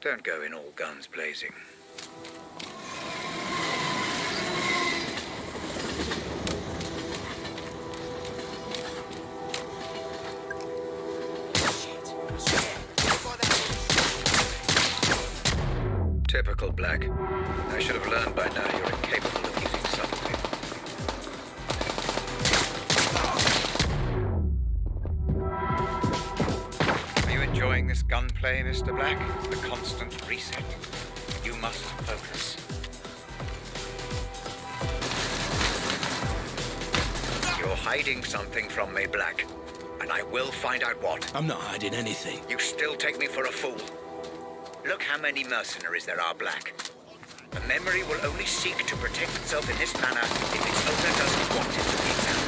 Don't go in all guns blazing. Typical Black. I should have learned by now you're incapable of using subtlety. Are you enjoying this gunplay, Mr. Black? The constant reset? You must focus. You're hiding something from me, Black. And I will find out what. I'm not hiding anything. You still take me for a fool. Look how many mercenaries there are, Black. The memory will only seek to protect itself in this manner if its owner doesn't want it to be found.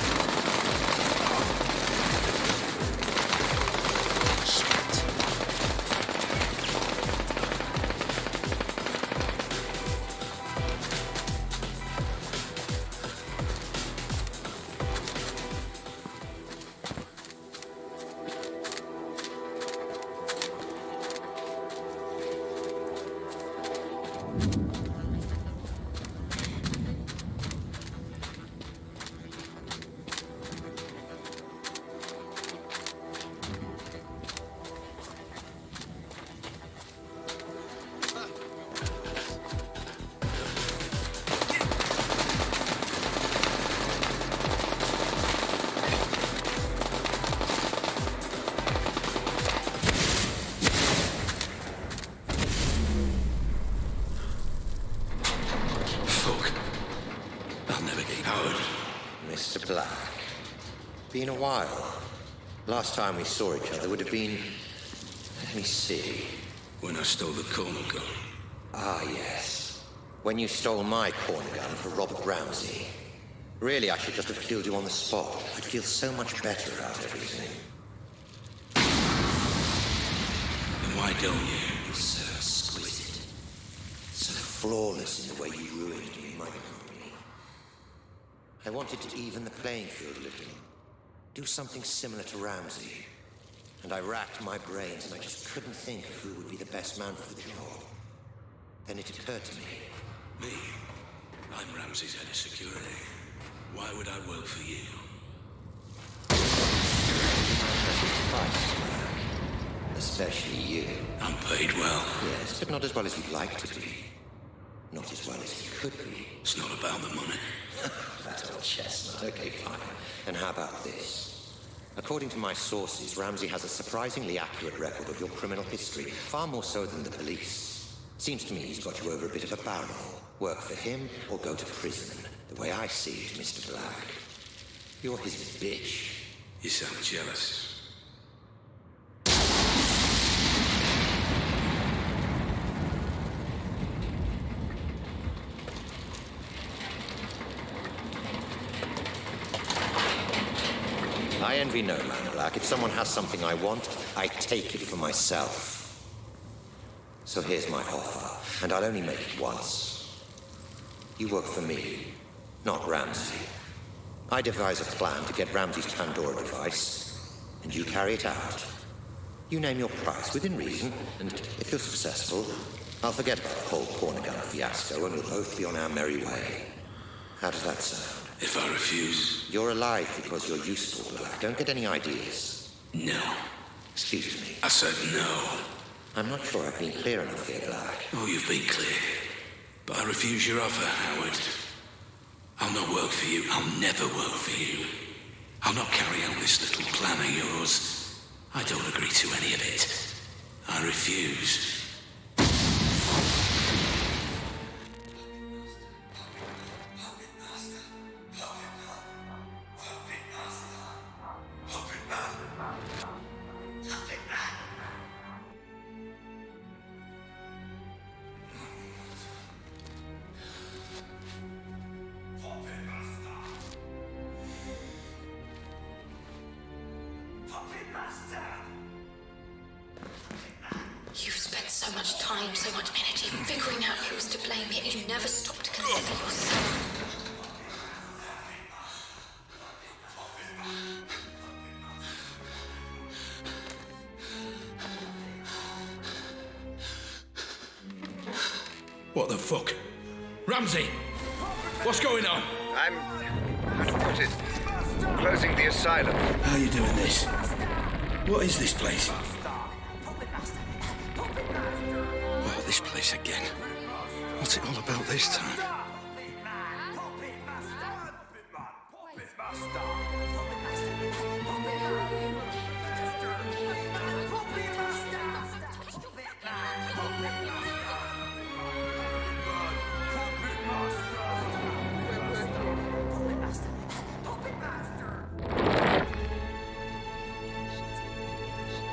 Mr. Black. Been a while. Last time we saw each other would have been... Let me see. When I stole the corner gun. Ah, yes. When you stole my corner gun for Robert Ramsey. Really, I should just have killed you on the spot. I'd feel so much better about everything. And why don't you? You're so exquisite. So flawless in the way you ruined me in my company. I wanted to even the playing field a little. Do something similar to Ramsey. And I racked my brains and I just couldn't think of who would be the best man for the job. Then it occurred to me. Me? I'm Ramsey's head of security. Why would I work for you? Especially you. I'm paid well. Yes, but not as well as you'd like to be. Not as well as you could be. It's not about the money. That old chestnut. Okay, fine. And how about this? According to my sources, Ramsey has a surprisingly accurate record of your criminal history, far more so than the police. Seems to me he's got you over a bit of a barrel. Work for him or go to prison. The way I see it, Mr. Black. You're his bitch. You sound jealous. I envy no man, Black. If someone has something I want, I take it for myself. So here's my offer, and I'll only make it once. You work for me, not Ramsey. I devise a plan to get Ramsey's Pandora device, and you carry it out. You name your price within reason, and if you're successful, I'll forget about the whole corner gun fiasco, and we'll both be on our merry way. How does that sound? If I refuse? You're alive because you're useful, Black. Don't get any ideas. No. Excuse me. I said no. I'm not sure I've been clear enough here, Black. Oh, you've been clear. But I refuse your offer, Howard. I'll not work for you. I'll never work for you. I'll not carry out this little plan of yours. I don't agree to any of it. I refuse. You spent so much time, so much energy figuring out who was to blame, yet you never stopped to consider yourself. What the fuck? Ramsey! What's going on? I'm spotted. Closing the asylum. How are you doing this? What is this place? Oh, this place again. What's it all about this time?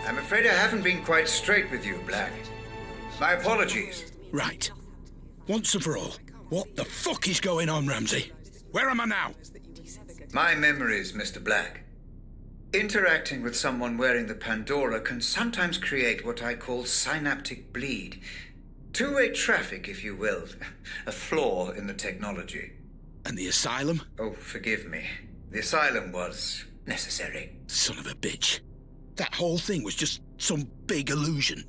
I'm afraid I haven't been quite straight with you, Black. My apologies. Right. Once and for all, what the fuck is going on, Ramsey? Where am I now? My memories, Mr. Black. Interacting with someone wearing the Pandora can sometimes create what I call synaptic bleed. Two-way traffic, if you will. A flaw in the technology. And the asylum? Oh, forgive me. The asylum was necessary. Son of a bitch. That whole thing was just some big illusion.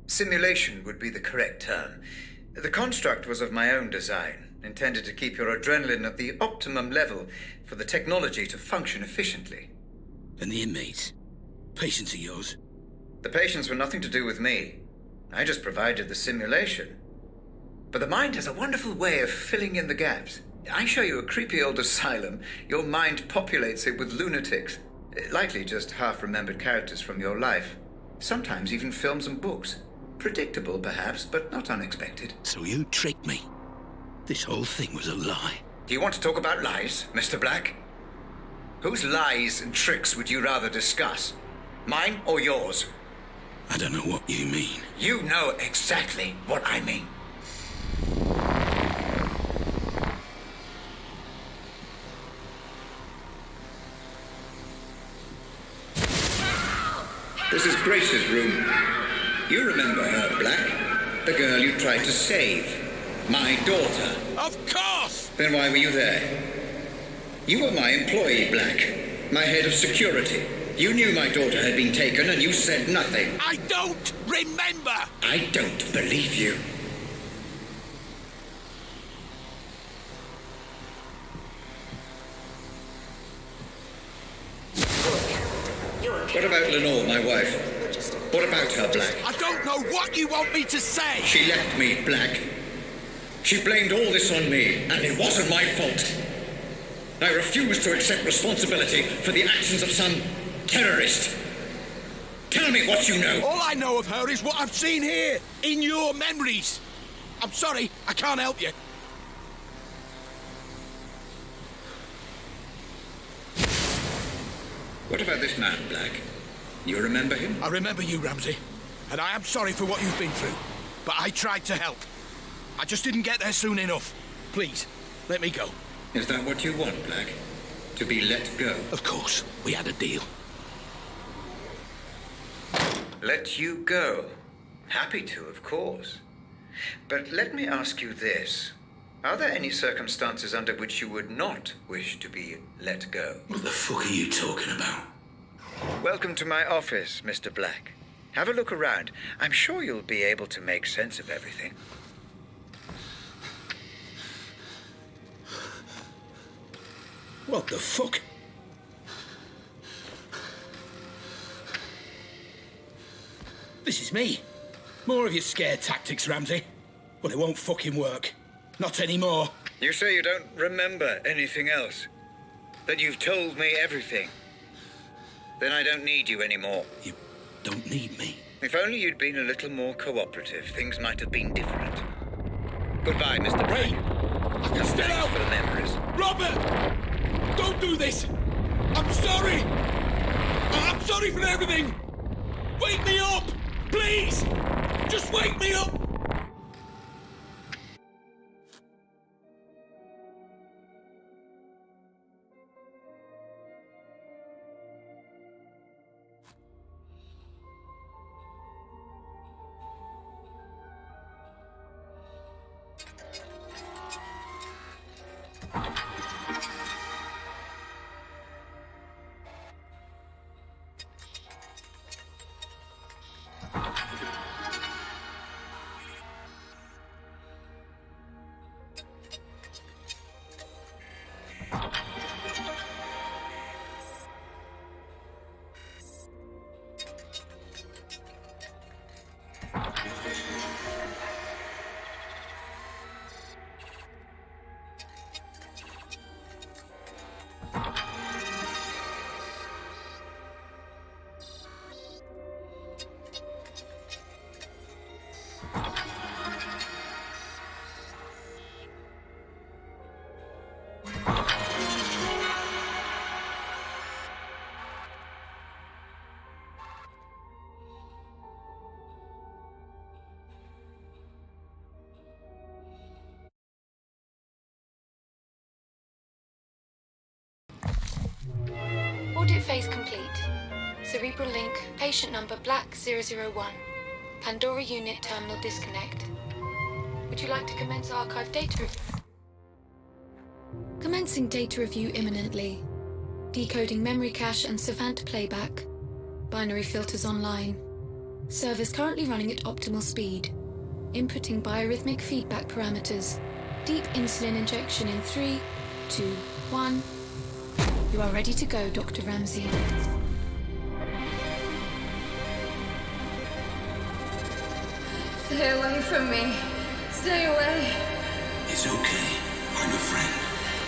Simulation would be the correct term. The construct was of my own design, intended to keep your adrenaline at the optimum level for the technology to function efficiently. And the inmates? Patients of yours? The patients were nothing to do with me. I just provided the simulation. But the mind has a wonderful way of filling in the gaps. I show you a creepy old asylum, your mind populates it with lunatics. Likely just half-remembered characters from your life. Sometimes even films and books. Predictable, perhaps, but not unexpected. So you tricked me. This whole thing was a lie. Do you want to talk about lies, Mr. Black? Whose lies and tricks would you rather discuss? Mine or yours? I don't know what you mean. You know exactly what I mean. This is Grace's room. You remember her, Black? The girl you tried to save. My daughter. Of course! Then why were you there? You were my employee, Black. My head of security. You knew my daughter had been taken and you said nothing. I don't remember! I don't believe you. What about Lenore, my wife? What about her, Black? I don't know what you want me to say! She left me, Black. She blamed all this on me, and it wasn't my fault. I refuse to accept responsibility for the actions of some terrorist. Tell me what you know. All I know of her is what I've seen here, in your memories. I'm sorry, I can't help you. What about this man, Black? You remember him? I remember you, Ramsey, and I am sorry for what you've been through, but I tried to help. I just didn't get there soon enough. Please, let me go. Is that what you want, Black? To be let go? Of course, we had a deal. Let you go? Happy to, of course. But let me ask you this. Are there any circumstances under which you would not wish to be let go? What the fuck are you talking about? Welcome to my office, Mr. Black. Have a look around. I'm sure you'll be able to make sense of everything. What the fuck? This is me. More of your scare tactics, Ramsey. But it won't fucking work. Not anymore. You say you don't remember anything else? That you've told me everything? Then I don't need you anymore. You don't need me. If only you'd been a little more cooperative, things might have been different. Goodbye, Mr. Black. I can still Thanks help. for the memories. Robert! Don't do this! I'm sorry! I'm sorry for everything! Wake me up! Please! Just wake me up! cerebral link, patient number Black 001. Pandora unit terminal disconnect. Would you like to commence archive data review? Commencing data review imminently. Decoding memory cache and savant playback. Binary filters online. Servers currently running at optimal speed. Inputting biorhythmic feedback parameters. Deep insulin injection in 3, 2, 1. You are ready to go, Dr. Ramsey. Stay away from me. Stay away. It's okay. I'm a friend.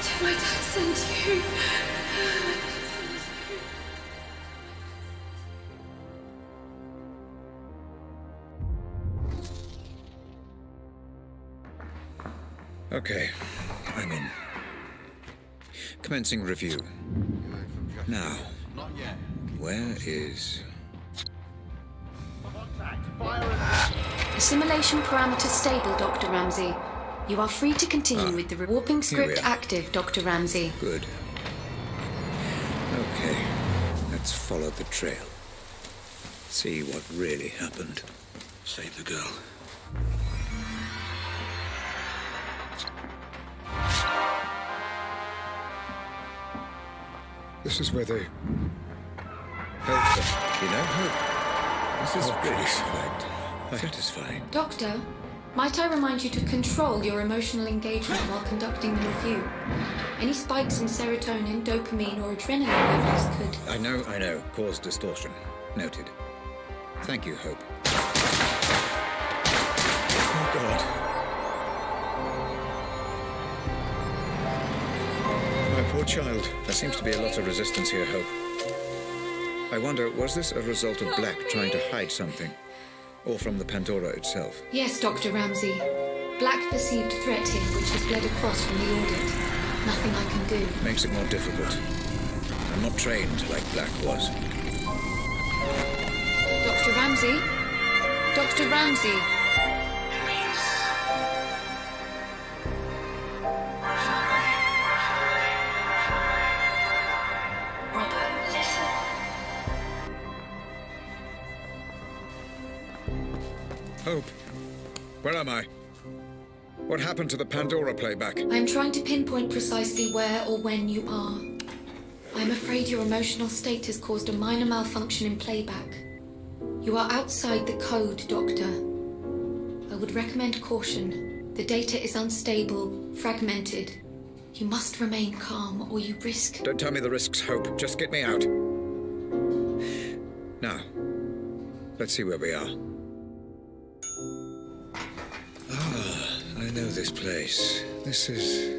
Did my dad send you? Okay, I'm in. Commencing review. Now, where is... Assimilation parameter stable, Dr. Ramsey. You are free to continue with the warping script active, Dr. Ramsey. Good. Okay, let's follow the trail. See what really happened. Save the girl. This is where they held her. You know, Hope. This is really satisfying. Doctor, might I remind you to control your emotional engagement while conducting the review? Any spikes in serotonin, dopamine, or adrenaline levels could... I know. Cause distortion. Noted. Thank you, Hope. Oh, God. My poor child. There seems to be a lot of resistance here, Hope. I wonder, was this a result of Black trying to hide something? Or from the Pandora itself? Yes, Dr. Ramsey. Black perceived threat here, which has bled across from the audit. Nothing I can do. Makes it more difficult. I'm not trained like Black was. Dr. Ramsey? Dr. Ramsey? Hope, where am I? What happened to the Pandora playback? I'm trying to pinpoint precisely where or when you are. I'm afraid your emotional state has caused a minor malfunction in playback. You are outside the code, Doctor. I would recommend caution. The data is unstable, fragmented. You must remain calm or you risk... Don't tell me the risks, Hope. Just get me out. Now, let's see where we are. I know this place. This is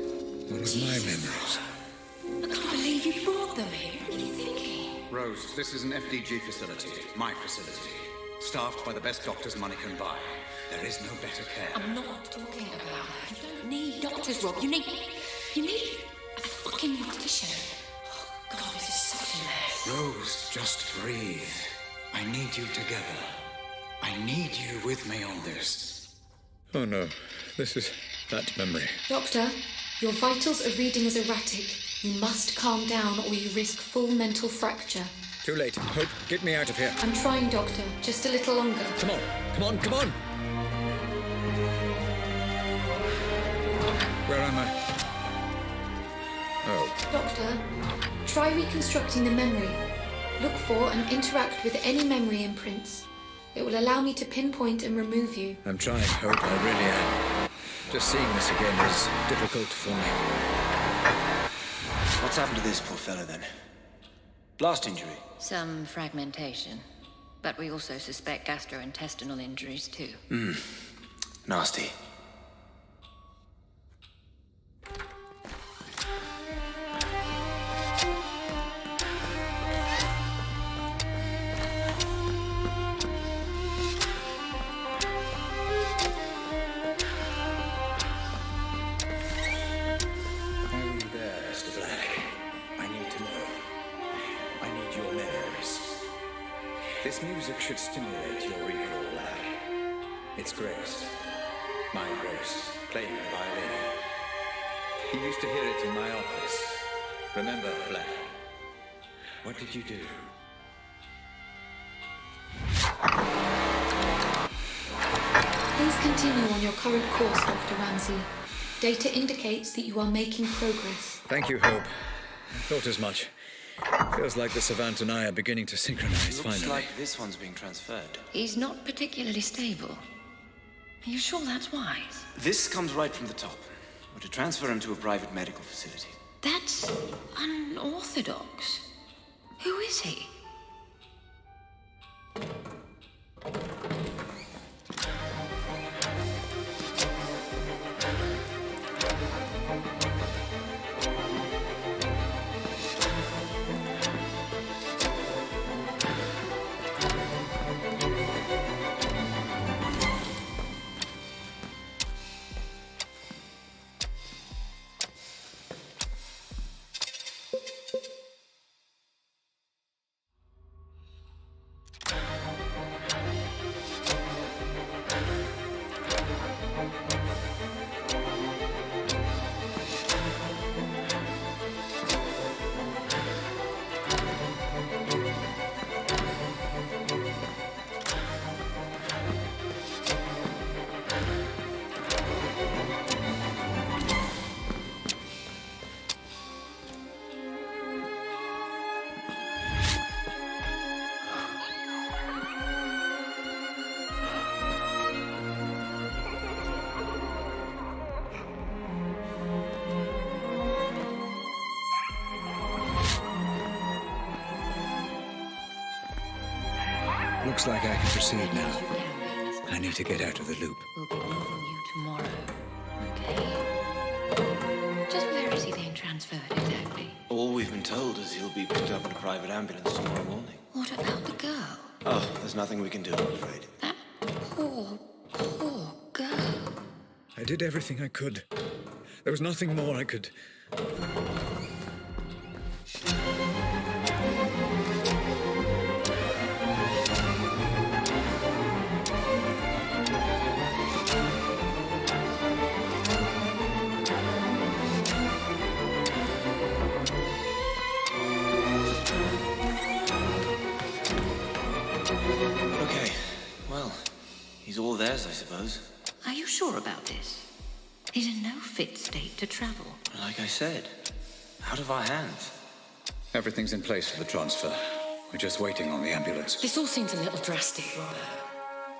one of my memories. I can't believe you brought them here. What are you thinking? Rose, this is an FDG facility. My facility. Staffed by the best doctors money can buy. There is no better care. I'm not talking about that. You don't need doctors, Rob. You need a fucking mortician. Oh, God, this is such a mess. Rose, just breathe. I need you together. I need you with me on this. Oh no, this is that memory. Doctor, your vitals are reading as erratic. You must calm down or you risk full mental fracture. Too late. Hope, get me out of here. I'm trying, Doctor. Just a little longer. Come on. Where am I? Oh. Doctor, try reconstructing the memory. Look for and interact with any memory imprints. It will allow me to pinpoint and remove you. I'm trying, Hope. I really am. Just seeing this again is difficult for me. What's happened to this poor fellow, then? Blast injury? Some fragmentation. But we also suspect gastrointestinal injuries, too. Nasty. This music should stimulate your recall, lad. It's Grace. My Grace, playing the violin. You used to hear it in my office. Remember, Black? What did you do? Please continue on your current course, Dr. Ramsey. Data indicates that you are making progress. Thank you, Hope. I thought as much. Feels like the Savant and I are beginning to synchronize, Looks finally. like this one's being transferred. He's not particularly stable. Are you sure that's wise? This comes right from the top. We're to transfer him to a private medical facility. That's unorthodox. Who is he? Looks like I can proceed now. I need to get out of the loop. We'll be moving you tomorrow. Okay. Just where is he being transferred exactly? All we've been told is he'll be picked up in a private ambulance tomorrow morning. What about the girl? Oh, there's nothing we can do, I'm afraid. That poor girl. I did everything I could. There was nothing more I could... Okay, well, he's all theirs, I suppose. Are you sure about this? He's in no fit state to travel. Like I said, out of our hands. Everything's in place for the transfer. We're just waiting on the ambulance. This all seems a little drastic, Robert.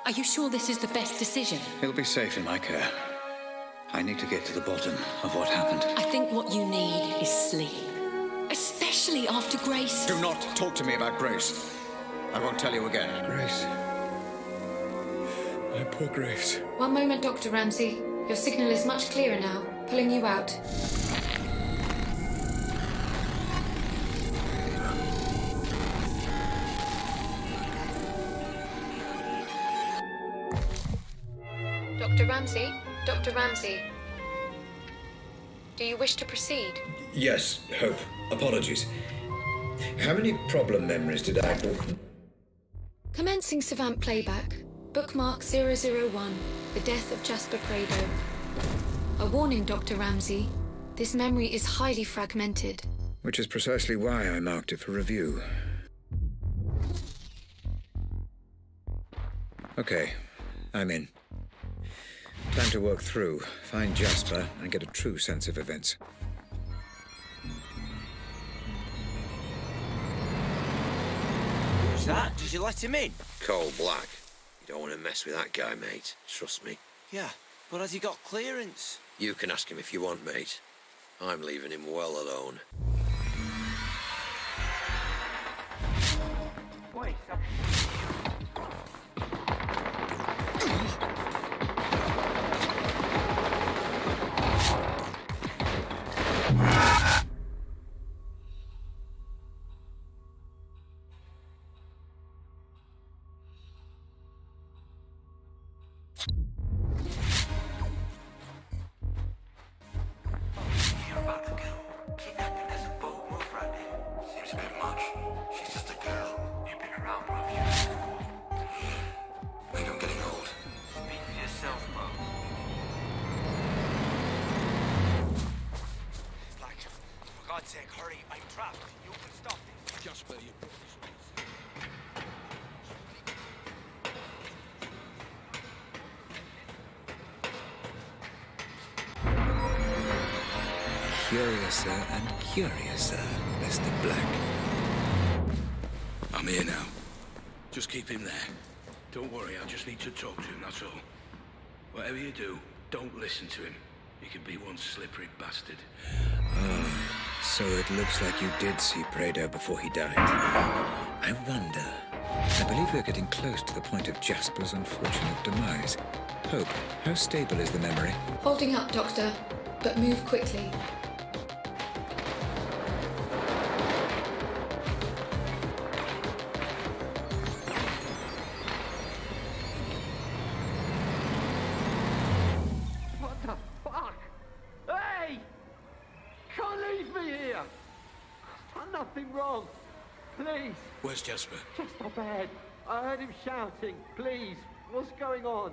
Are you sure this is the best decision? He'll be safe in my care. I need to get to the bottom of what happened. I think what you need is sleep. Especially after Grace. Do not talk to me about Grace. I won't tell you again. Grace. My poor Grace. One moment, Dr. Ramsey. Your signal is much clearer now. Pulling you out. Dr. Ramsey? Dr. Ramsey? Do you wish to proceed? Yes, Hope. Apologies. How many problem memories did I... Commencing Savant playback. Bookmark 001. The death of Jasper Prado. A warning, Dr. Ramsey. This memory is highly fragmented. Which is precisely why I marked it for review. Okay, I'm in. Time to work through, find Jasper, and get a true sense of events. Who's that? Did you let him in? Coal black. You don't want to mess with that guy, mate. Trust me. Yeah, but has he got clearance? You can ask him if you want, mate. I'm leaving him well alone. Wait, Hurry, I'm trapped. You can stop this. Just where you put this. curiouser and curiouser, Mr. Black. I'm here now. Just keep him there. Don't worry, I just need to talk to him, that's all. Whatever you do, don't listen to him. He can be one slippery bastard. Oh, so it looks like you did see Prado before he died. I wonder. I believe we're getting close to the point of Jasper's unfortunate demise. Hope, how stable is the memory? Holding up, Doctor, but move quickly. What the fuck? Hey! Can't leave me here! I've done nothing wrong. Please, Where's Jasper? just up ahead. I heard him shouting. Please, what's going on?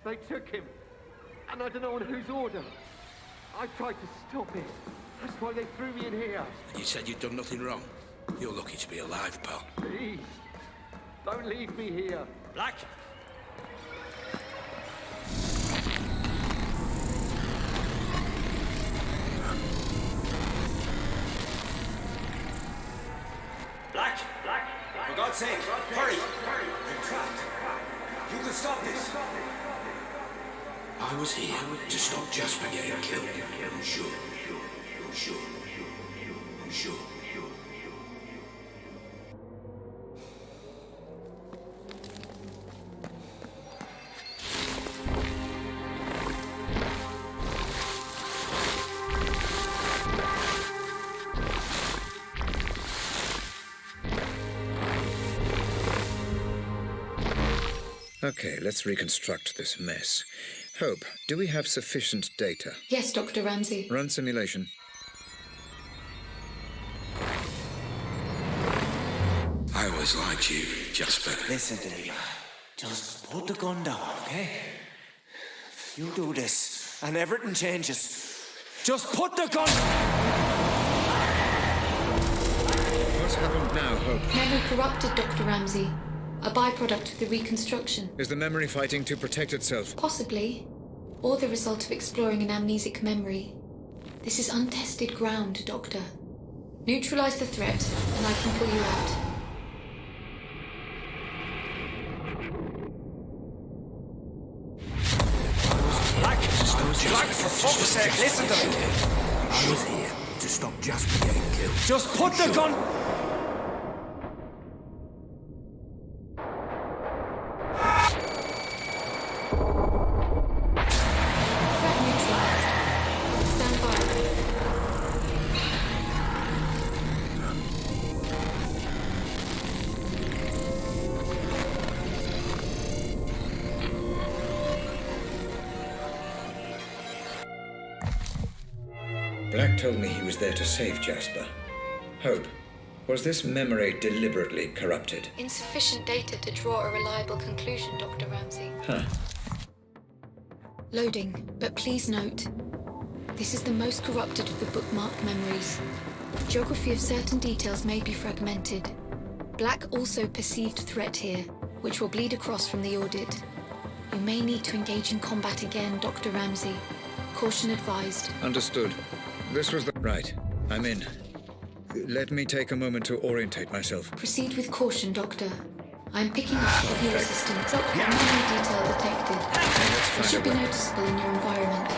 They took him, and I don't know on whose order. I tried to stop it. That's why they threw me in here. And you said you'd done nothing wrong? You're lucky to be alive, pal. Please, don't leave me here. Black? Black? For God's sake, hurry! I'm trapped. You can stop this. I was here to stop Jasper getting killed. I'm sure. I'm sure. I'm sure. Okay, let's reconstruct this mess. Hope, do we have sufficient data? Yes, Dr. Ramsey. Run simulation. I always liked you, Jasper. Listen to me. Just put the gun down, okay? You do this, and everything changes. Just put the gun... What's happened now, Hope? Memory corrupted, Dr. Ramsey. A byproduct of the reconstruction. Is the memory fighting to protect itself? Possibly. Or the result of exploring an amnesic memory. This is untested ground, Doctor. Neutralize the threat, and I can pull you out. Black, for fuck's sake, listen to me! I was here to stop Jasper getting killed. Just put the gun... Threat neutralized. Stand by. Black told me he was there to save Jasper. Hope, was this memory deliberately corrupted? Insufficient data to draw a reliable conclusion, Dr. Ramsey. Huh. Loading, but please note, this is the most corrupted of the bookmarked memories. Geography of certain details may be fragmented. Black also perceived threat here, which will bleed across from the audit. You may need to engage in combat again, Dr. Ramsey. Caution advised. Understood. This was the... Right. I'm in. Let me take a moment to orientate myself. Proceed with caution, Doctor. I'm picking up with your assistance. Memory detail detected. It should be noticeable in your environment.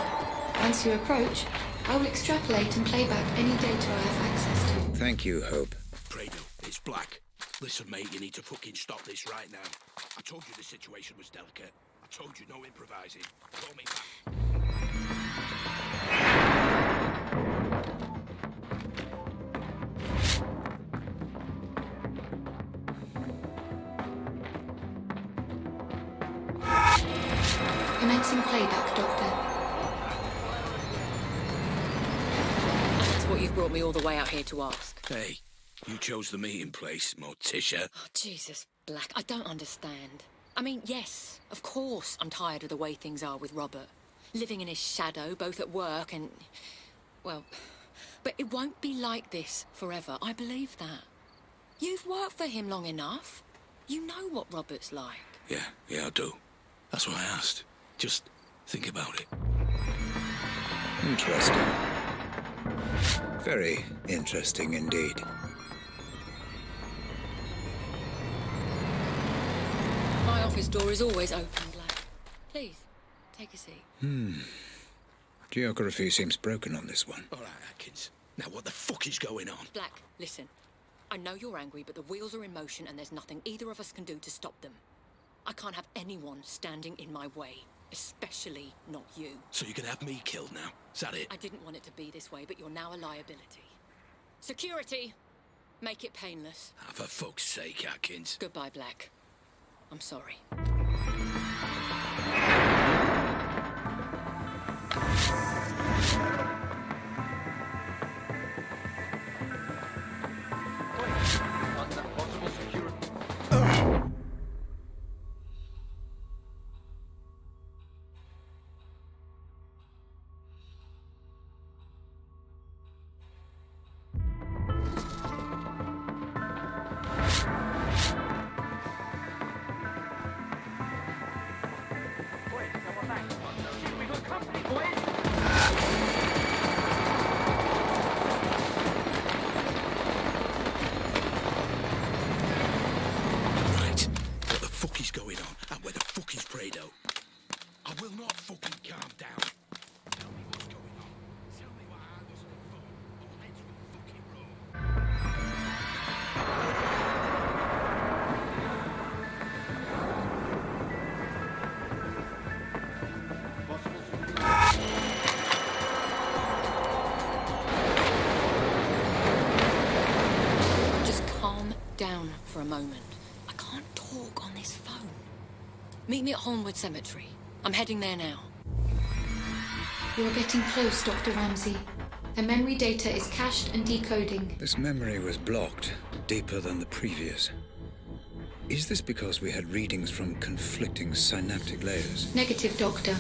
Once you approach, I will extrapolate and play back any data I have access to. Thank you, Hope. Prado, it's Black. Listen, mate, you need to fucking stop this right now. I told you the situation was delicate. I told you no improvising. Call me back. Commencing playback, Doctor. That's what you've brought me all the way out here to ask. Hey, you chose the meeting place, Morticia. Oh, Jesus, Black, I don't understand. I mean, yes, of course I'm tired of the way things are with Robert. Living in his shadow, both at work and... well... but it won't be like this forever, I believe that. You've worked for him long enough. You know what Robert's like. Yeah, I do. That's why I asked. Just think about it. Interesting. Very interesting indeed. My office door is always open, Black. Please, take a seat. Geography seems broken on this one. All right, Atkins. Now what the fuck is going on? Black, listen. I know you're angry, but the wheels are in motion and there's nothing either of us can do to stop them. I can't have anyone standing in my way, especially not you. So you're gonna have me killed now? Is that it? I didn't want it to be this way, but you're now a liability. Security! Make it painless. Ah, for fuck's sake, Atkins. Goodbye, Black. I'm sorry. Right. What the fuck is going on? And where the fuck is Fredo? I will not fucking calm down. Tell me what's going on. Tell me why I wasn't informed. All heads with the fucking roll. Just calm down for a moment. I can't talk on this phone. Meet me at Holmwood Cemetery. I'm heading there now. You are getting close, Dr. Ramsey. The memory data is cached and decoding. This memory was blocked, deeper than the previous. Is this because we had readings from conflicting synaptic layers? Negative, Doctor.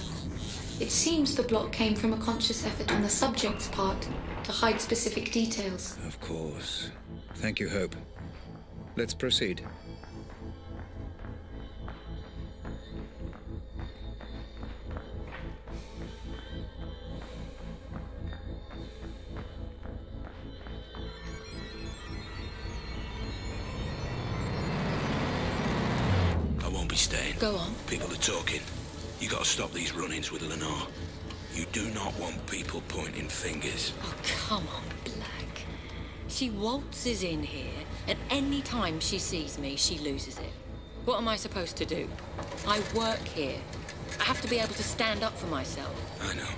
It seems the block came from a conscious effort on the subject's part to hide specific details. Of course. Thank you, Hope. Let's proceed. I won't be staying. Go on. People are talking. You gotta stop these run-ins with Lenore. You do not want people pointing fingers. Oh, come on, Black. She waltzes in here, and any time she sees me, she loses it. What am I supposed to do? I work here. I have to be able to stand up for myself. I know.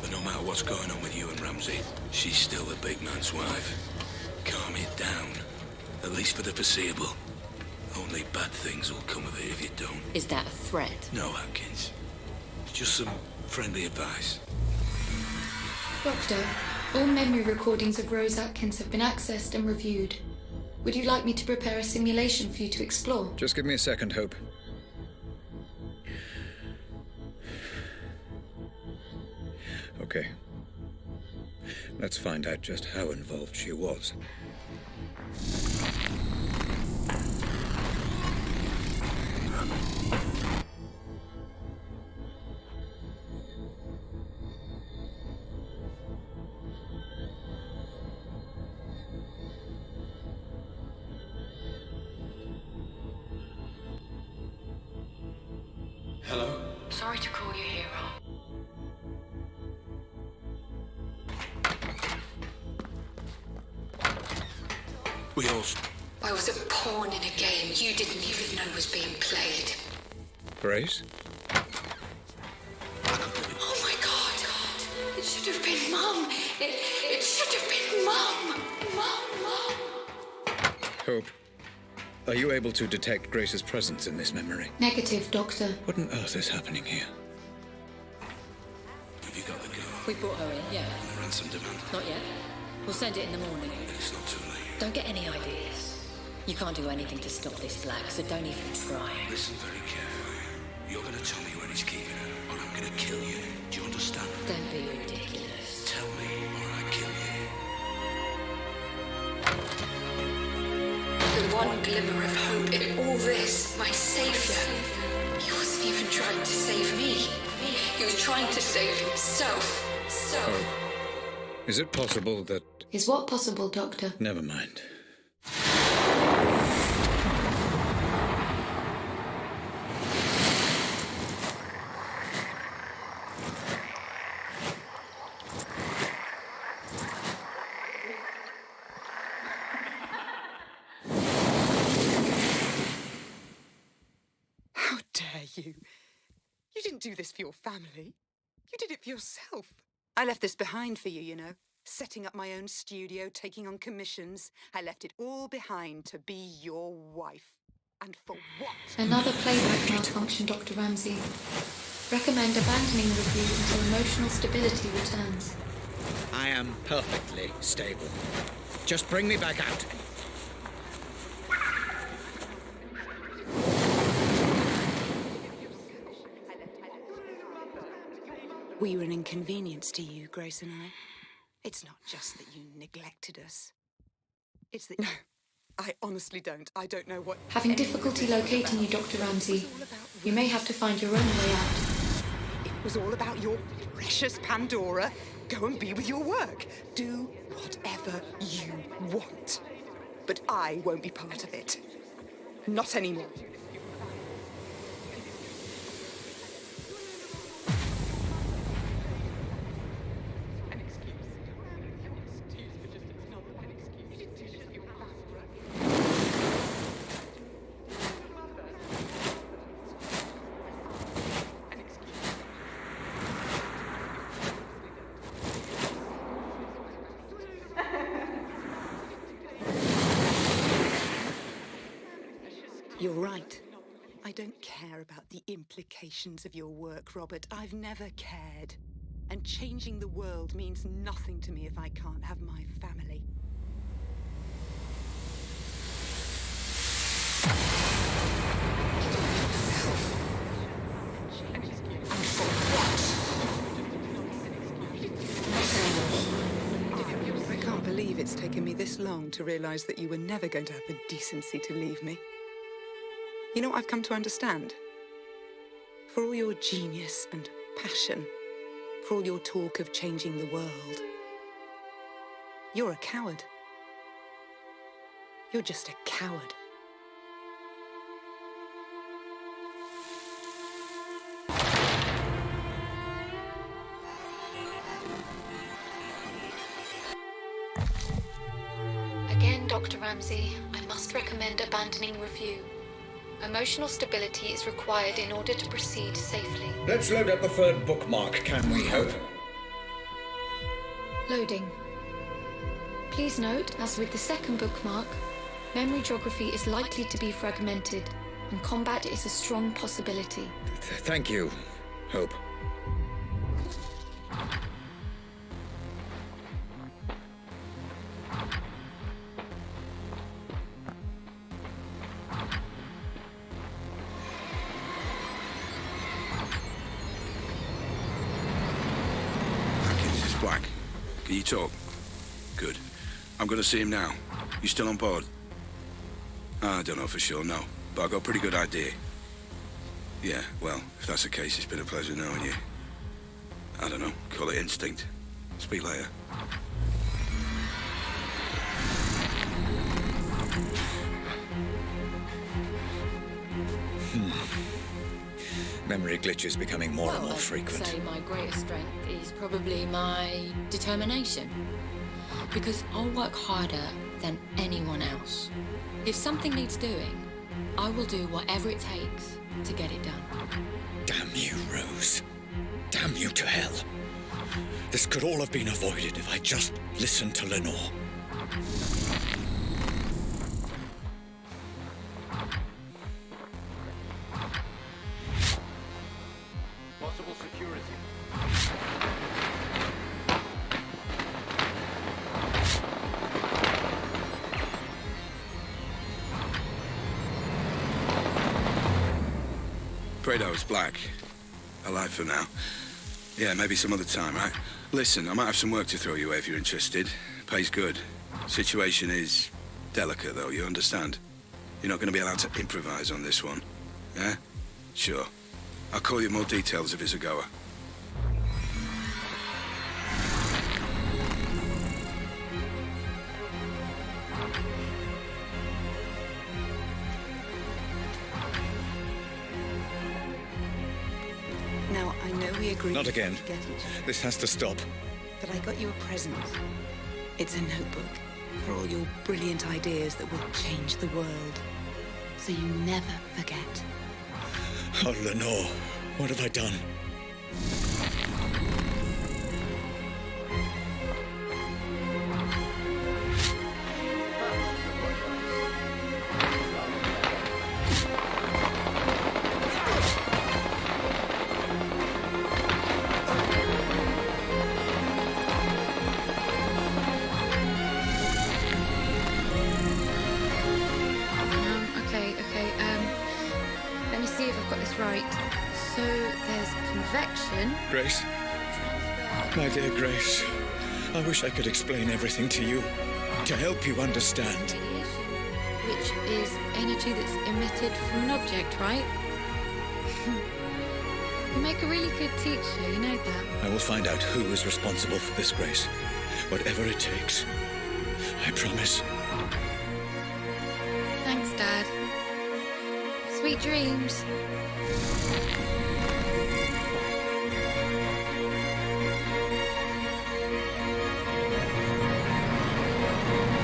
But no matter what's going on with you and Ramsey, she's still the big man's wife. Calm it down. At least for the foreseeable. Only bad things will come of it if you don't. Is that a threat? No, Atkins. Just some friendly advice. Doctor, all memory recordings of Rose Atkins have been accessed and reviewed. Would you like me to prepare a simulation for you to explore? Just give me a second, Hope. Okay. Let's find out just how involved she was. Hello? Sorry to call you hero. We all... I was a pawn in a game you didn't even know was being played. Grace? Oh my God. It should have been Mum. It should have been Mum. Mum. Hope, are you able to detect Grace's presence in this memory? Negative, Doctor. What on earth is happening here? Have you got the girl? We brought her in, yeah. The ransom demand? Not yet. We'll send it in the morning. It's not too late. Don't get any ideas. You can't do anything to stop this, Black, so don't even try. Listen very carefully. You're gonna tell me where he's keeping her, or I'm gonna kill you. Do you understand? Don't be ridiculous. Tell me, or I kill you. The one glimmer of hope in all this, my savior. He wasn't even trying to save me. He was trying to save himself. So. Hope, Is it possible that... Is what possible, Doctor? Never mind. How dare you? You didn't do this for your family. You did it for yourself. I left this behind for you, you know. Setting up my own studio, taking on commissions. I left it all behind to be your wife. And for what? Another playback malfunction, Dr. Ramsey. Recommend abandoning the review until emotional stability returns. I am perfectly stable. Just bring me back out. We were an inconvenience to you, Grace and I. It's not just that you neglected us. It's that... No, I honestly don't. I don't know what... Having difficulty locating you, Dr. Ramsey. You may have to find your own way out. If it was all about your precious Pandora, go and be with your work. Do whatever you want. But I won't be part of it. Not anymore. You're right. I don't care about the implications of your work, Robert. I've never cared. And changing the world means nothing to me if I can't have my family. And for what? I can't believe it's taken me this long to realize that you were never going to have the decency to leave me. You know what I've come to understand? For all your genius and passion, for all your talk of changing the world, you're a coward. You're just a coward. Again, Dr. Ramsey, I must recommend abandoning review. Emotional stability is required in order to proceed safely. Let's load up the third bookmark, can we, Hope? Loading. Please note, as with the second bookmark, memory geography is likely to be fragmented, and combat is a strong possibility. Thank you, Hope. Black, can you talk? Good. I'm going to see him now. You still on board? I don't know for sure, no. But I've got a pretty good idea. Yeah, well, if that's the case, it's been a pleasure knowing you. I don't know, call it instinct. Speak later. Memory glitches becoming more and more I'd frequent. say my greatest strength is probably my determination. Because I'll work harder than anyone else. If something needs doing, I will do whatever it takes to get it done. Damn you, Rose. Damn you to hell. This could all have been avoided if I just listened to Lenore. Possible security. Prado's Black. Alive for now. Yeah, maybe some other time, right? Listen, I might have some work to throw your way if you're interested. Pays good. Situation is delicate, though, you understand? You're not going to be allowed to improvise on this one. Yeah? Sure. I'll call you more details if it's a goer. Now, I know we agreed Not again. to get each other, This has to stop. but I got you a present. It's a notebook for all your brilliant ideas that will change the world. So you never forget. Oh, Lenore, what have I done? Let me see if I've got this right. So there's convection. Grace. My dear Grace, I wish I could explain everything to you, to help you understand. Which is energy that's emitted from an object, right? You make a really good teacher, you know that. I will find out who is responsible for this, Grace. Whatever it takes. I promise. Thanks, Dad. Sweet dreams.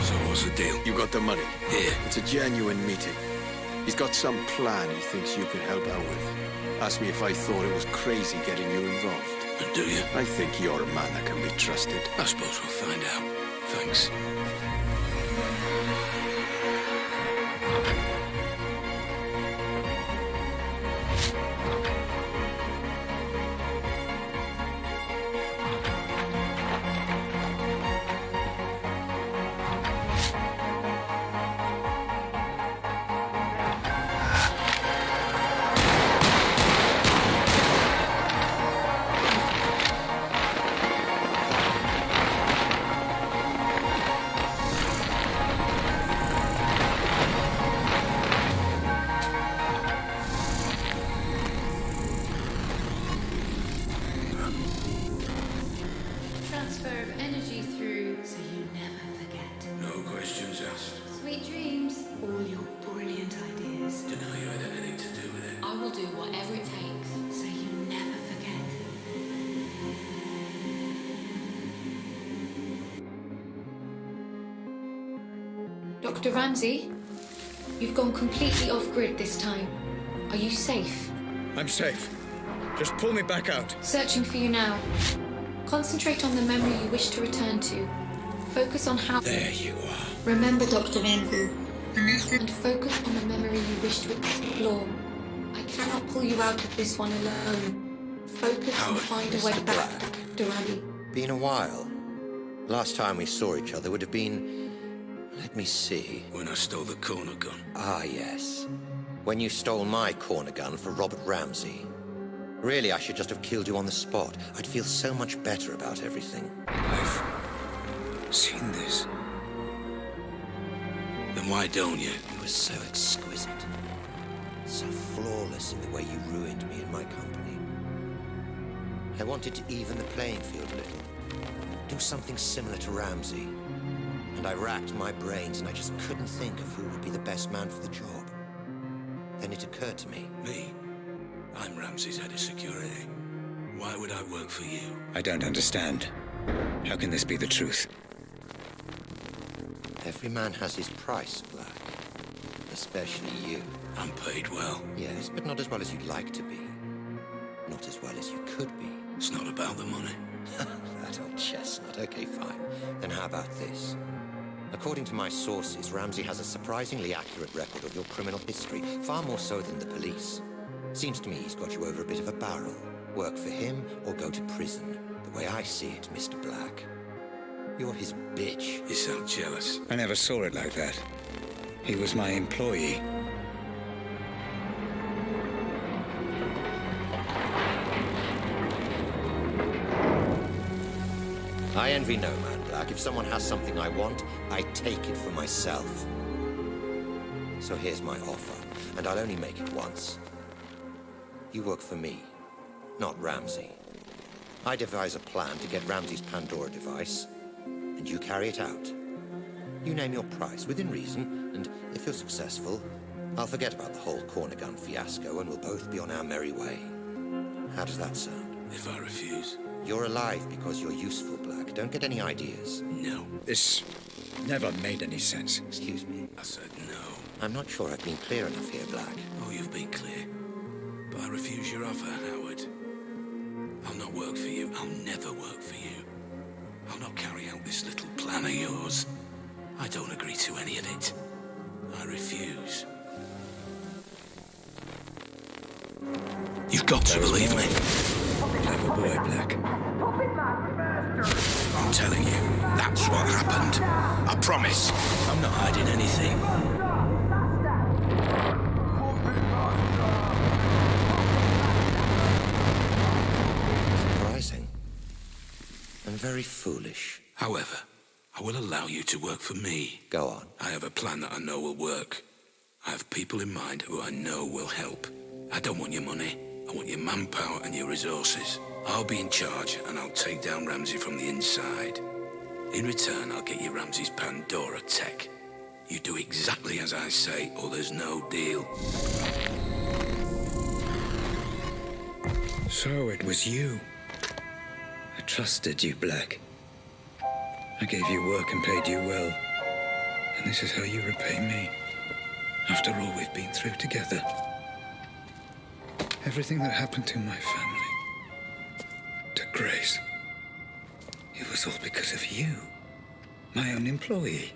So what's the deal? You got the money? Here. It's a genuine meeting. He's got some plan he thinks you could help out with. Asked me if I thought it was crazy getting you involved. And do you? I think you're a man that can be trusted. I suppose we'll find out. Thanks. Transfer of energy through, so you never forget. No questions asked. Sweet dreams. All your brilliant ideas, Deny you had anything to do with it. I will do whatever it takes. so you never forget. Dr. Ramsey, you've gone completely off-grid this time. Are you safe? I'm safe. Just pull me back out. Searching for you now. Concentrate on the memory you wish to return to. Focus on how... There you are. Remember, Dr. Ramsey. And focus on the memory you wish to explore. I cannot pull you out of this one alone. Focus and find a way Mr. back, Black. Dr. Ravi. Been a while. Last time we saw each other would have been... Let me see. When I stole the corner gun. Ah, yes. When you stole my corner gun for Robert Ramsey. Really, I should just have killed you on the spot. I'd feel so much better about everything. I've seen this. Then why don't you? You were so exquisite. So flawless in the way you ruined me and my company. I wanted to even the playing field a little. Do something similar to Ramsey. And I racked my brains and I just couldn't think of who would be the best man for the job. Then it occurred to me. Me? I'm Ramsey's head of security. Why would I work for you? I don't understand. How can this be the truth? Every man has his price, Black. Especially you. I'm paid well. Yes, but not as well as you'd like to be. Not as well as you could be. It's not about the money. That old chestnut. Okay, fine. Then how about this? According to my sources, Ramsey has a surprisingly accurate record of your criminal history, far more so than the police. Seems to me he's got you over a bit of a barrel. Work for him or go to prison. The way I see it, Mr. Black. You're his bitch. You sound jealous. I never saw it like that. He was my employee. I envy no man, Black. If someone has something I want, I take it for myself. So here's my offer, and I'll only make it once. You work for me, not Ramsey. I devise a plan to get Ramsey's Pandora device, and you carry it out. You name your price, within reason, and if you're successful, I'll forget about the whole corner gun fiasco and we'll both be on our merry way. How does that sound? If I refuse? You're alive because you're useful, Black. Don't get any ideas. No. This never made any sense. Excuse me. I said no. I'm not sure I've been clear enough here, Black. Oh, you've been clear. But I refuse your offer, Howard. I'll not work for you. I'll never work for you. I'll not carry out this little plan of yours. I don't agree to any of it. I refuse. You've got to believe me. Clever boy, Black. I'm telling you, that's what happened. I promise. I'm not hiding anything. Surprising. And very foolish. However, I will allow you to work for me. Go on. I have a plan that I know will work. I have people in mind who I know will help. I don't want your money. I want your manpower and your resources. I'll be in charge and I'll take down Ramsey from the inside. In return, I'll get you Ramsey's Pandora tech. You do exactly as I say or there's no deal. So it was you. I trusted you, Black. I gave you work and paid you well. And this is how you repay me. After all we've been through together. Everything that happened to my family. To Grace. It was all because of you. My own employee.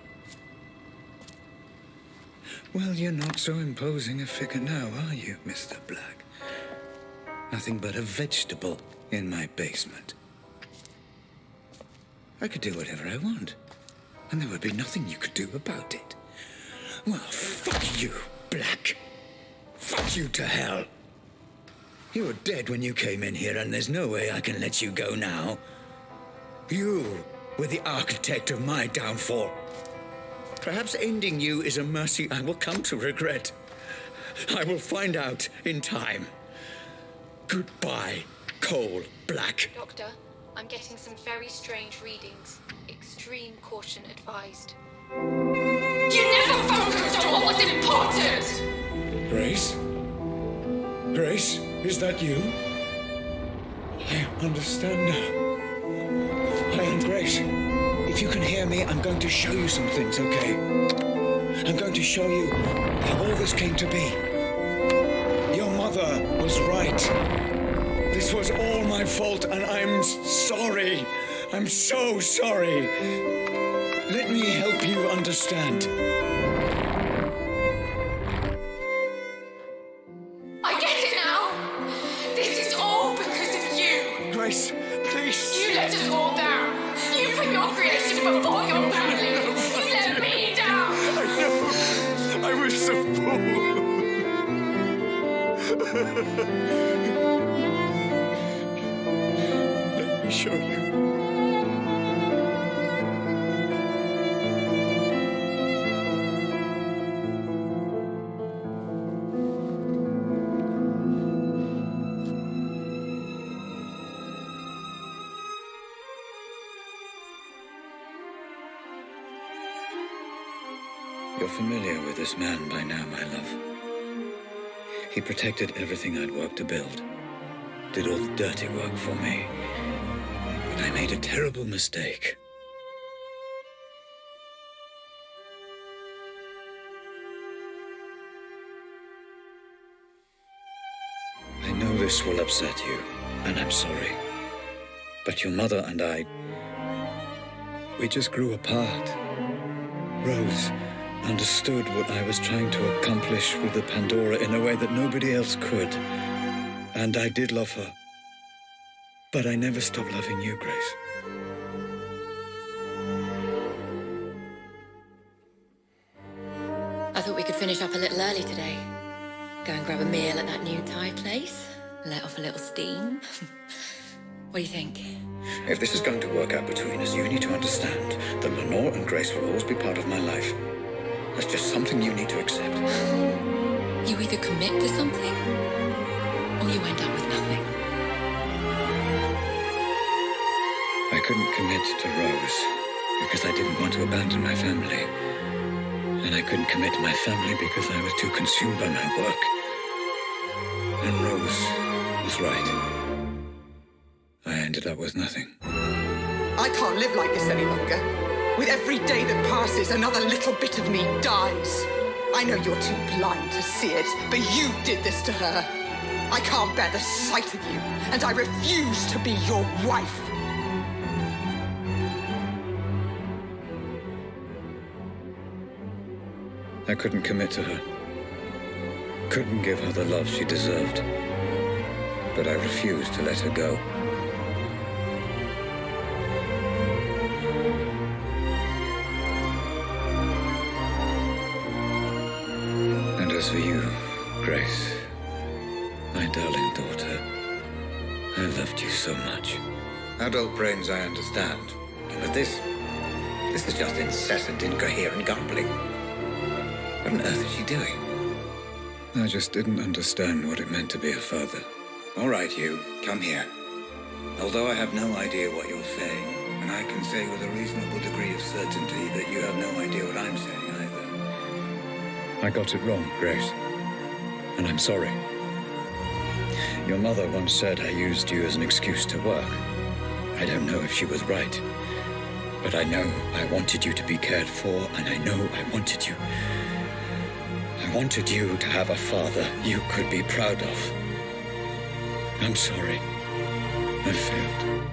Well, you're not so imposing a figure now, are you, Mr. Black? Nothing but a vegetable in my basement. I could do whatever I want, and there would be nothing you could do about it. Well, fuck you, Black. Fuck you to hell. You were dead when you came in here, and there's no way I can let you go now. You were the architect of my downfall. Perhaps ending you is a mercy I will come to regret. I will find out in time. Goodbye, Coal Black. Doctor, I'm getting some very strange readings. Extreme caution advised. You never focused on what was important! Grace? Grace, is that you? I understand now. I am Grace. If you can hear me, I'm going to show you some things, okay? I'm going to show you how all this came to be. Your mother was right. This was all my fault, and I'm sorry. I'm so sorry. Let me help you understand. I get it now! This is all because of you! Grace, please. You let us all down! You put your creation before your family! You let me down! I know. I was a fool. Let me show you. You're familiar with this man by now, my love. He protected everything I'd worked to build. Did all the dirty work for me. But I made a terrible mistake. I know this will upset you, and I'm sorry. But your mother and I, we just grew apart. Rose understood what I was trying to accomplish with the Pandora in a way that nobody else could. And I did love her. But I never stopped loving you, Grace. I thought we could finish up a little early today. Go and grab a meal at that new Thai place. Let off a little steam. What do you think? If this is going to work out between us, you need to understand that Lenore and Grace will always be part of my life. That's just something you need to accept. You either commit to something, or you end up with nothing. I couldn't commit to Rose because I didn't want to abandon my family. And I couldn't commit to my family because I was too consumed by my work. And Rose was right. ended up with nothing. I can't live like this any longer. With every day that passes, another little bit of me dies. I know you're too blind to see it, but you did this to her. I can't bear the sight of you, and I refuse to be your wife. I couldn't commit to her. Couldn't give her the love she deserved. But I refused to let her go. And as for you, Grace, my darling daughter, I loved you so much. Adult brains, I understand. But this is just incessant, incoherent gambling. What on earth is she doing? I just didn't understand what it meant to be a father. All right, you, come here. Although I have no idea what you're saying, and I can say with a reasonable degree of certainty that you have no idea what I'm saying either. I got it wrong, Grace. And I'm sorry. Your mother once said I used you as an excuse to work. I don't know if she was right. But I know I wanted you to be cared for, and I know I wanted you. I wanted you to have a father you could be proud of. I'm sorry. I failed.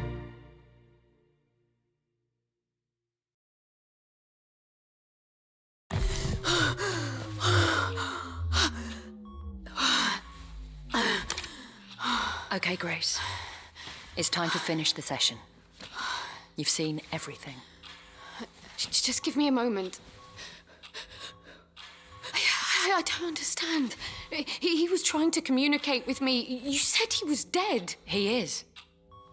Okay, Grace. It's time to finish the session. You've seen everything. Just give me a moment. I don't understand. He was trying to communicate with me. You said he was dead. He is.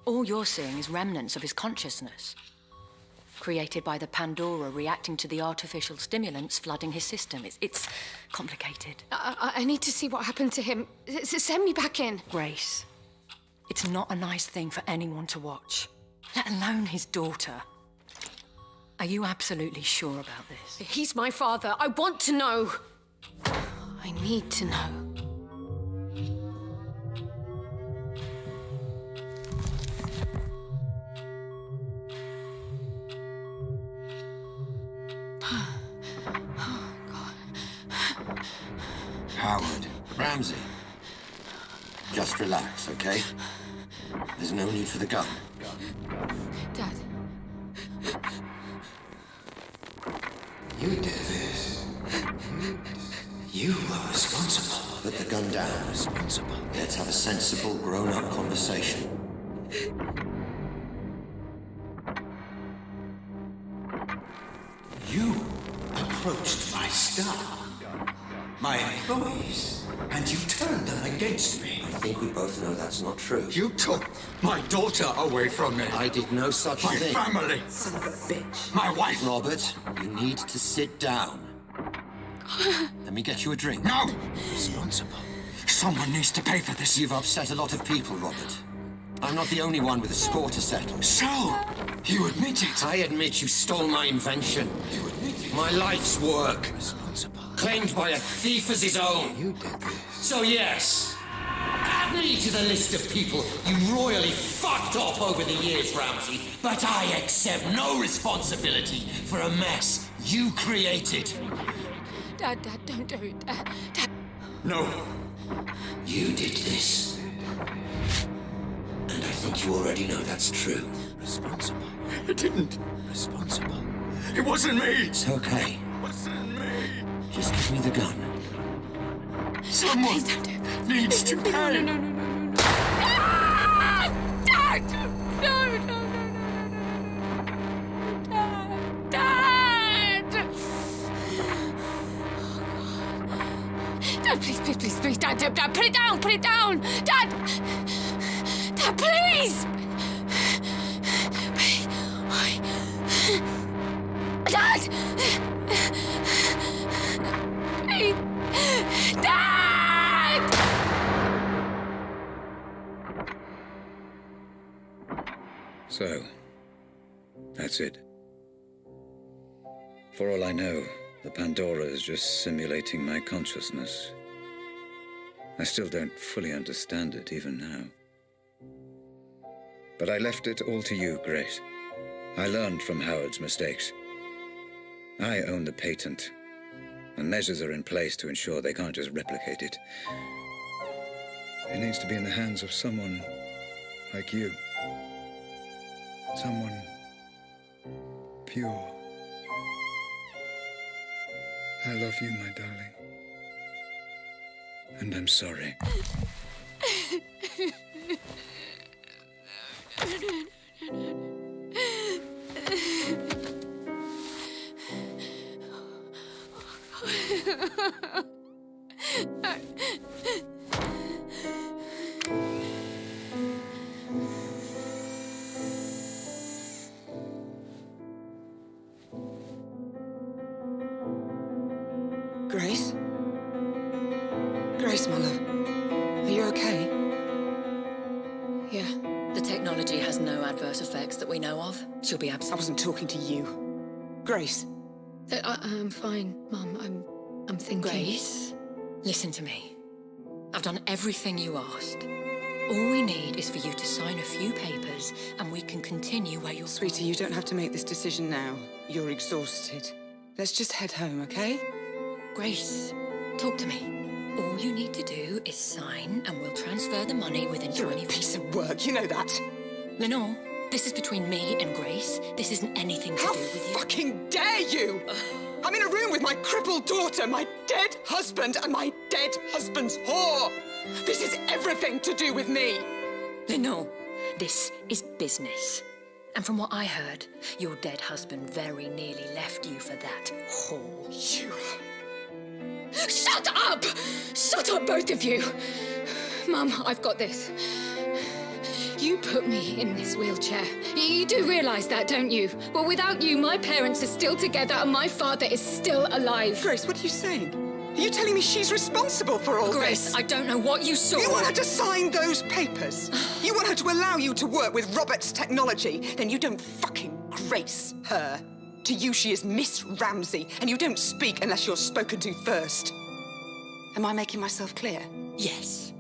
All you're seeing is remnants of his consciousness, created by the Pandora reacting to the artificial stimulants flooding his system. It's complicated. I need to see what happened to him. Send me back in. Grace, it's not a nice thing for anyone to watch, let alone his daughter. Are you absolutely sure about this? He's my father. I want to know. I need to know. Howard. Ramsey. Just relax, okay? There's no need for the gun. Dad. You did this. You were responsible. Put the gun down. Responsible. Let's have a sensible, grown-up conversation. You approached my staff, my employees, and you turned them against me. I think we both know that's not true. You took my daughter away from me. I did no such thing. My family. Son of a bitch. My wife. Robert, you need to sit down. Let me get you a drink. No! Responsible. Someone needs to pay for this. You've upset a lot of people, Robert. I'm not the only one with a score to settle. So, you admit it? I admit you stole my invention. You admit it? My life's work. Responsible. Claimed by a thief as his own. You did this. So yes, add me to the list of people you royally fucked up over the years, Ramsey. But I accept no responsibility for a mess you created. Dad, don't do it. Dad. No. You did this. And I think you already know that's true. Responsible. It didn't. Responsible. It wasn't me. It's okay. It wasn't me. Just give me the gun. Someone Please don't do it. needs to pay. No. Ah! Dad! No. Dad! Dad, please, Dad, put it down! Dad, please! Dad! Please! Dad! So, that's it. For all I know, the Pandora is just simulating my consciousness. I still don't fully understand it even now. But I left it all to you, Grace. I learned from Howard's mistakes. I own the patent, and measures are in place to ensure they can't just replicate it. It needs to be in the hands of someone like you. Someone pure. I love you, my darling. And I'm sorry. Grace? Grace, my love. Are you okay? Yeah. The technology has no adverse effects that we know of. She'll be I absolutely... wasn't talking to you. Grace. I'm fine, Mum. I'm thinking. Grace, listen to me. I've done everything you asked. All we need is for you to sign a few papers and we can continue where you're... Sweetie, you don't have to make this decision now. You're exhausted. Let's just head home, okay? Grace, talk to me. All you need to do is sign and we'll transfer the money within You're 20... a piece of work, you know that. Lenore, this is between me and Grace. This isn't anything to do with you. How fucking dare you! I'm in a room with my crippled daughter, my dead husband, and my dead husband's whore! This is everything to do with me! Lenore, this is business. And from what I heard, your dead husband very nearly left you for that whore. You... Shut up! Shut up, both of you! Mum, I've got this. You put me in this wheelchair. You do realise that, don't you? Well, without you, my parents are still together and my father is still alive. Grace, what are you saying? Are you telling me she's responsible for all Grace, this? I don't know what you saw. You want her to sign those papers? You want her to allow you to work with Robert's technology? Then you don't fucking grace her. To you, she is Miss Ramsey, and you don't speak unless you're spoken to first. Am I making myself clear? Yes.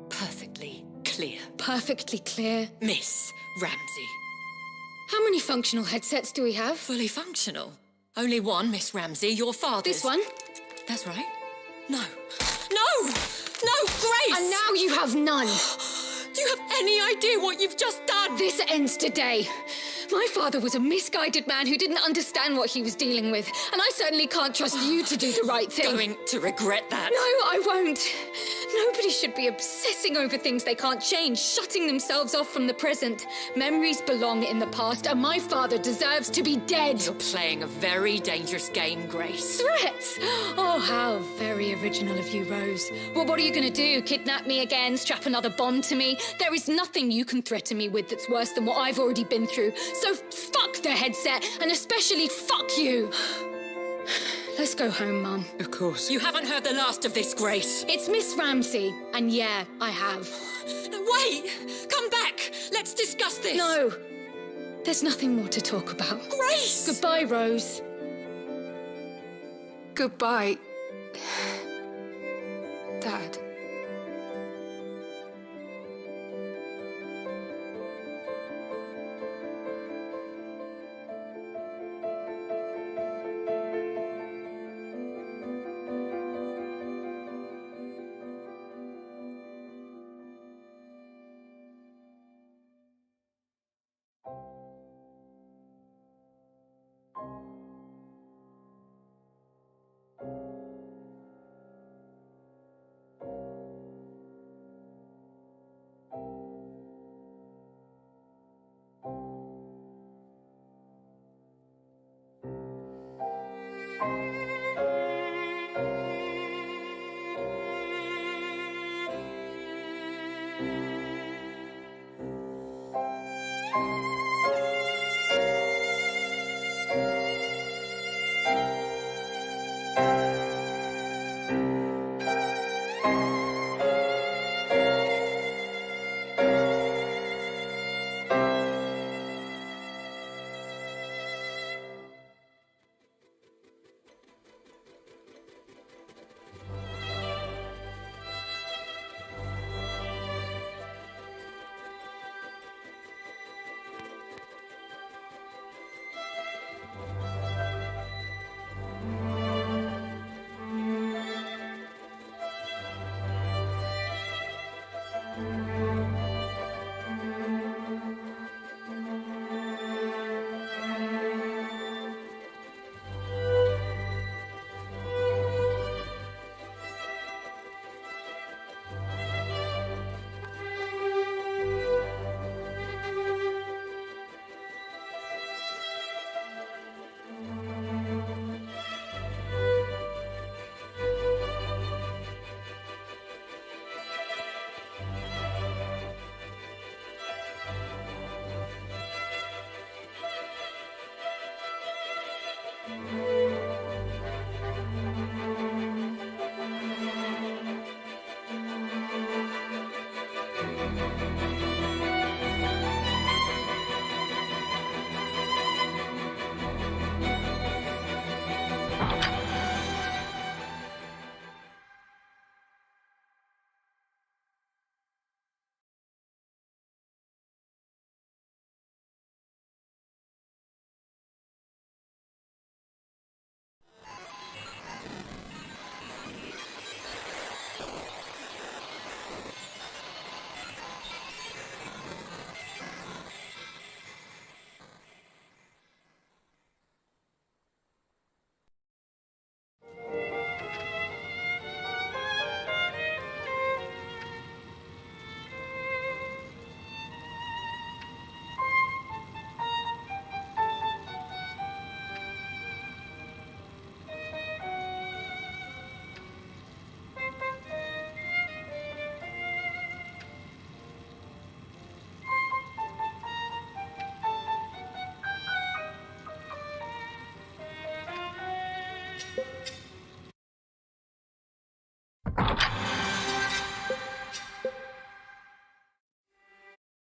Perfectly clear. Perfectly clear. Miss Ramsey. How many functional headsets do we have? Fully functional. Only one, Miss Ramsey, your father's. This one? That's right. No. No! No, Grace! And now you have none. Do you have any idea what you've just done? This ends today. My father was a misguided man who didn't understand what he was dealing with, and I certainly can't trust you to do the right thing. Going to regret that. No, I won't. Nobody should be obsessing over things they can't change, shutting themselves off from the present. Memories belong in the past, and my father deserves to be dead. You're playing a very dangerous game, Grace. Threats? Oh, how very original of you, Rose. Well, what are you going to do? Kidnap me again? Strap another bomb to me? There is nothing you can threaten me with that's worse than what I've already been through. So fuck the headset, and especially fuck you. Let's go home, Mum. Of course. You haven't heard the last of this, Grace. It's Miss Ramsey, and yeah, I have. Wait! Come back! Let's discuss this! No. There's nothing more to talk about. Grace! Goodbye, Rose. Goodbye, Dad.